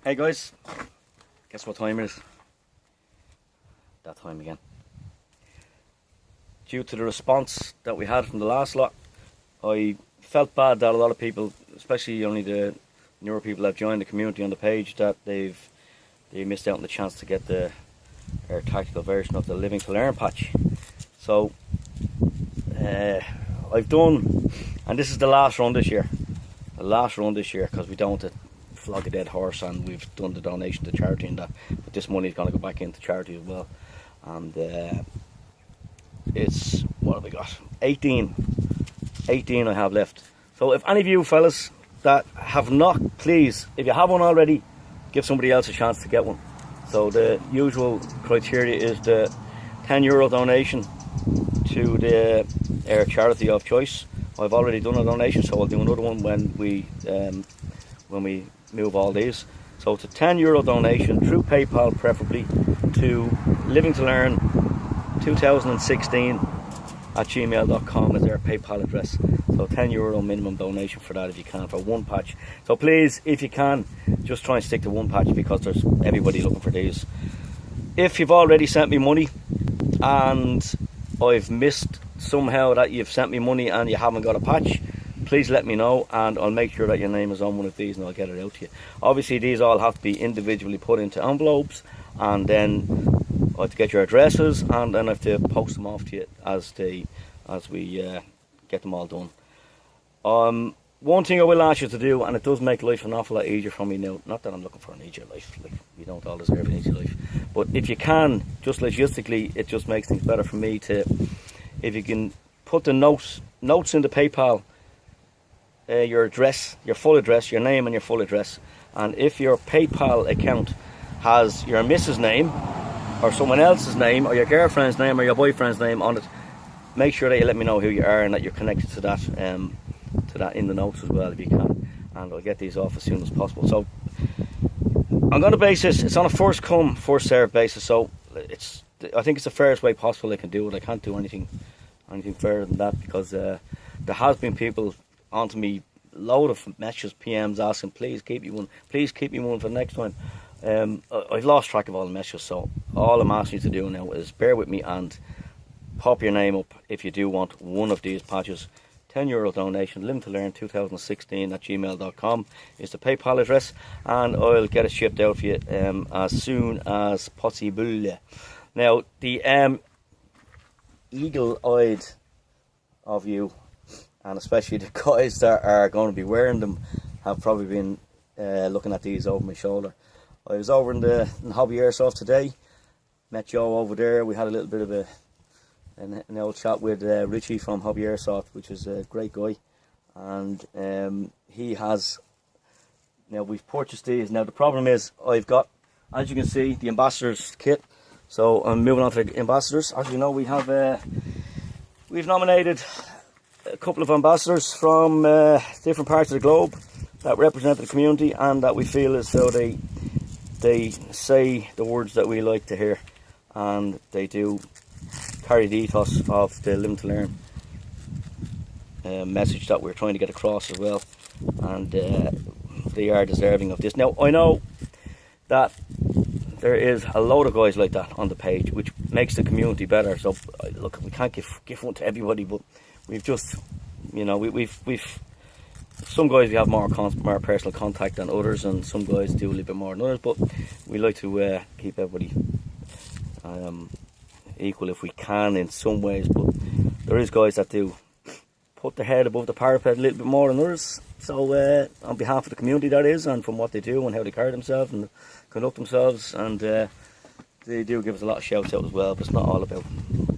Hey guys, guess what time it is? That time again. Due to the response that we had from the last lot, I felt bad that a lot of people, especially only the newer people that have joined the community on the page, that they missed out on the chance to get our tactical version of the Living to Learn patch. So I've done, and this is the last run this year. The last run this year, because we don't want to flog a dead horse, and we've done the donation to charity and that, but this money is going to go back into charity as well. And it's, what have we got? 18 I have left. So if any of you fellas that have not, please, if you have one already, give somebody else a chance to get one. So the usual criteria is the €10 donation to our charity of choice. I've already done a donation, so I'll do another one when we move all these. So it's a €10 donation through PayPal, preferably, to Living to Learn 2016 at gmail.com is our PayPal address. So €10 minimum donation for that if you can, for one patch. So please, if you can, just try and stick to one patch, because there's everybody looking for these. If you've already sent me money and I've missed somehow that you've sent me money and you haven't got a patch, please let me know, and I'll make sure that your name is on one of these and I'll get it out to you. Obviously these all have to be individually put into envelopes, and then I have to get your addresses, and then I have to post them off to you as we get them all done. One thing I will ask you to do, and it does make life an awful lot easier for me now, not that I'm looking for an easier life, like, we don't all deserve an easy life, but if you can, just logistically, it just makes things better for me to, if you can put the notes in the PayPal, your address, your full address, your name and your full address. And if your PayPal account has your missus' name or someone else's name or your girlfriend's name or your boyfriend's name on it, make sure that you let me know who you are and that you're connected to that in the notes as well if you can, and I'll get these off as soon as possible. So I'm going to base this, it's on a first come first served basis, so I think it's the fairest way possible I can do it. I can't do anything fairer than that, because there has been people onto me, load of messages, PMs asking, please keep me one for the next time. I've lost track of all the messages, so all I'm asking you to do now is bear with me and pop your name up if you do want one of these patches. €10 donation, Living to Learn 2016 at gmail.com is the PayPal address, and I'll get it shipped out for you as soon as possible. Now, the eagle-eyed of you, and especially the guys that are going to be wearing them, have probably been looking at these over my shoulder. I was over in Hobby Airsoft today, met Joe over there. We had a little bit of an old chat with Richie from Hobby Airsoft, which is a great guy, and he has, now we've purchased these. Now the problem is, I've got, as you can see, the ambassadors kit. So I'm moving on to the ambassadors. As you know, we've nominated a couple of ambassadors from different parts of the globe that represent the community, and that we feel as though they say the words that we like to hear, and they do carry the ethos of the Living to Learn message that we're trying to get across as well, and they are deserving of this. Now I know that there is a load of guys like that on the page, which makes the community better. So look, we can't give one to everybody, but we've just, you know, we've some guys we have more personal contact than others, and some guys do a little bit more than others, but we like to keep everybody equal if we can in some ways. But there is guys that do put their head above the parapet a little bit more than others. So on behalf of the community, that is, and from what they do and how they carry themselves and conduct themselves, and they do give us a lot of shouts out as well. But it's not all about,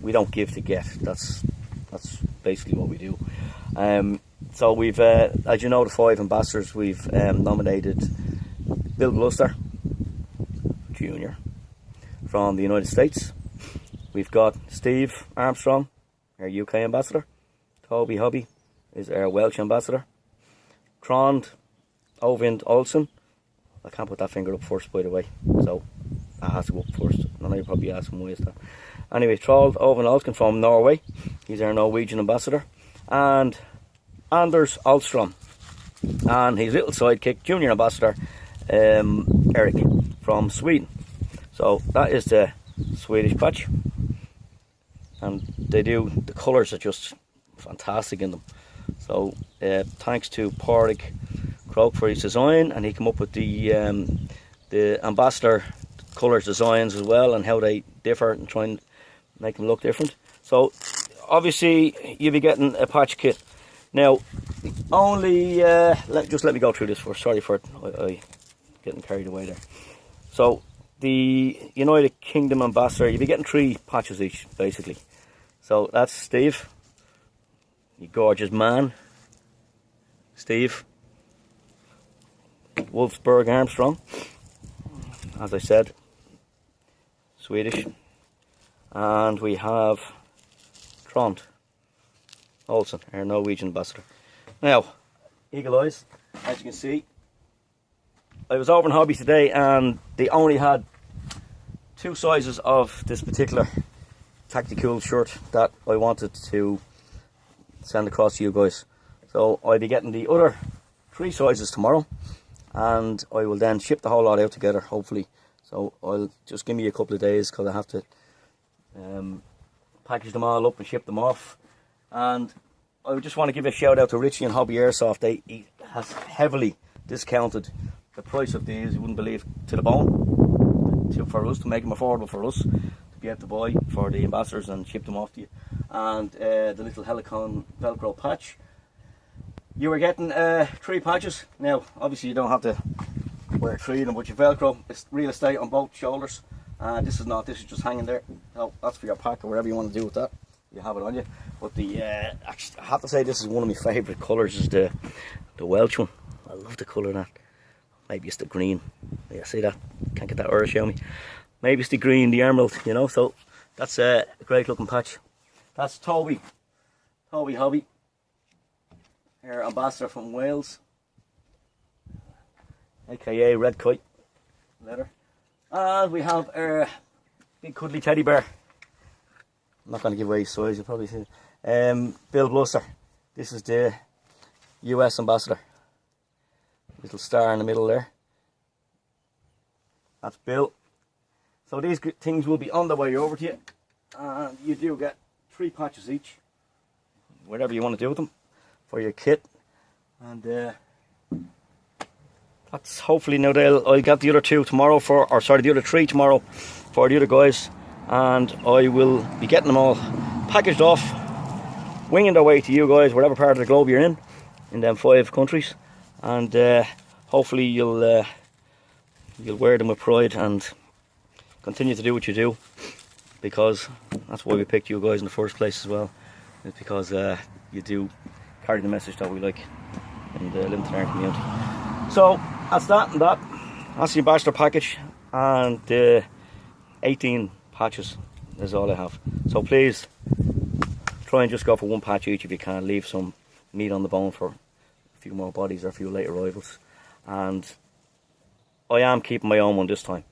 we don't give to get. That's basically what we do. So we've, as you know, the 5 ambassadors, we've nominated Bill Gloucester Jr. from the United States. We've got Steve Armstrong, our UK ambassador. Toby Hobby is our Welsh ambassador. Trond Ovind Olsen, I can't put that finger up first, by the way, so that has to go up first. I know you're probably asking why is that. Anyway, Trond Ovind Olsen from Norway, he's our Norwegian ambassador. And Anders Alstrom and his little sidekick, junior ambassador, Eric from Sweden. So that is the Swedish patch, and the colours are just fantastic in them. So thanks to Pádraig Croak for his design, and he came up with the ambassador colours designs as well, and how they differ and try and make them look different. So obviously you'll be getting a patch kit. Now only let me go through this first. Sorry for I getting carried away there. So the United Kingdom ambassador, you'll be getting 3 patches each basically. So that's Steve, you gorgeous man, Steve Wolfsburg Armstrong, as I said, Swedish. And we have Trond Olsen, our Norwegian ambassador. Now, eagle eyes, as you can see, I was over in Hobby today and they only had 2 sizes of this particular tacticool shirt that I wanted to send across to you guys. So I'll be getting the other 3 sizes tomorrow, and I will then ship the whole lot out together, hopefully. So I'll just give me a couple of days because I have to package them all up and ship them off. And I just want to give a shout out to Richie and Hobby Airsoft. He has heavily discounted the price of these, you wouldn't believe, to the bone, for us, to make them affordable for us to be able to buy for the ambassadors and ship them off to you. And the little Helicon Velcro patch, you were getting 3 patches. Now obviously you don't have to wear 3 of them, but your Velcro is real estate on both shoulders. This is not, this is just hanging there. So that's for your pack or whatever you want to do with that, you have it on you. But the actually, I have to say, this is one of my favourite colours, is the Welsh one. I love the colour of that. Maybe it's the green. Yeah, see that? Can't get that Irish on me. Maybe it's the green, the emerald, you know. So that's a great looking patch. That's Toby Hobby, our ambassador from Wales, aka Red Kite leather. And we have our big cuddly teddy bear. I'm not going to give away his size, you'll probably see it. Bill Bluster. This is the US ambassador. Little star in the middle there. That's Bill. So these things will be on the way over to you. And you do get 3 patches each, whatever you want to do with them, for your kit. And that's hopefully, now I'll get the other 2 tomorrow the other 3 tomorrow for the other guys. And I will be getting them all packaged off, winging their way to you guys, whatever part of the globe you're in them 5 countries. And hopefully you'll wear them with pride and continue to do what you do, because that's why we picked you guys in the first place as well. It's because you do carry the message that we like in the limited iron community. So that's that and that. That's the ambassador package, and 18 patches is all I have. So please try and just go for 1 patch each if you can. Leave some meat on the bone for a few more bodies or a few late arrivals. And I am keeping my own one this time.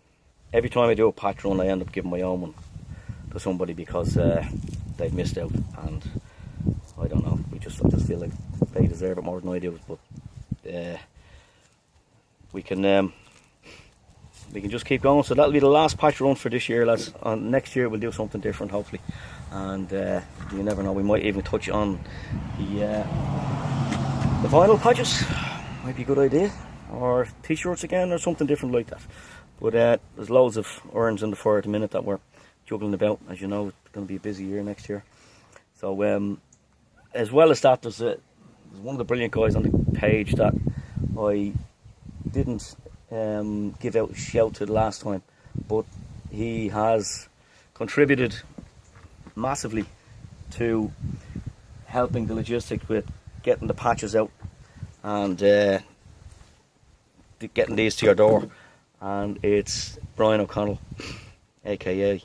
Every time I do a patch run, I end up giving my own one to somebody because they've missed out, and I don't know, I just feel like they deserve it more than I do. But we can just keep going. So that'll be the last patch run for this year, lads. Next year we'll do something different, hopefully. And you never know, we might even touch on the vinyl patches. Might be a good idea, or t-shirts again, or something different like that. But there's loads of irons in the fire at the minute that we're juggling about. As you know, it's going to be a busy year next year. So as well as that, there's one of the brilliant guys on the page that I didn't give out a shout to the last time, but he has contributed massively to helping the logistics with getting the patches out and getting these to your door. And it's Brian O'Connell, aka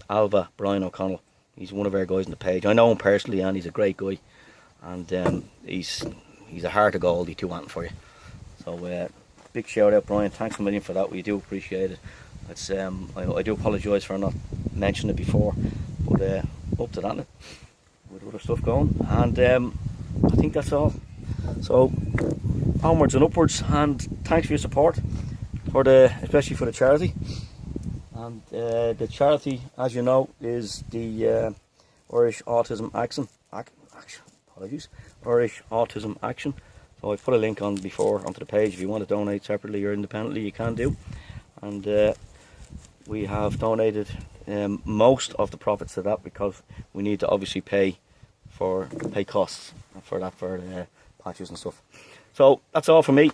Alva Brian O'Connell. He's one of our guys on the page. I know him personally, and he's a great guy, and he's a heart of gold. He's too wanting for you. So big shout out, Brian. Thanks a million for that. We do appreciate it. It's I do apologise for not mentioning it before, but up to that now, with other stuff going. And I think that's all. So onwards and upwards, and thanks for your support. especially for the charity. And the charity, as you know, is the Irish Autism Action. Irish Autism Action. So I've put a link on before onto the page. If you want to donate separately or independently, you can do. And we have donated most of the profits to that, because we need to obviously pay costs for that, for patches and stuff. So that's all from me.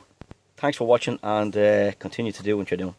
Thanks for watching, and continue to do what you're doing.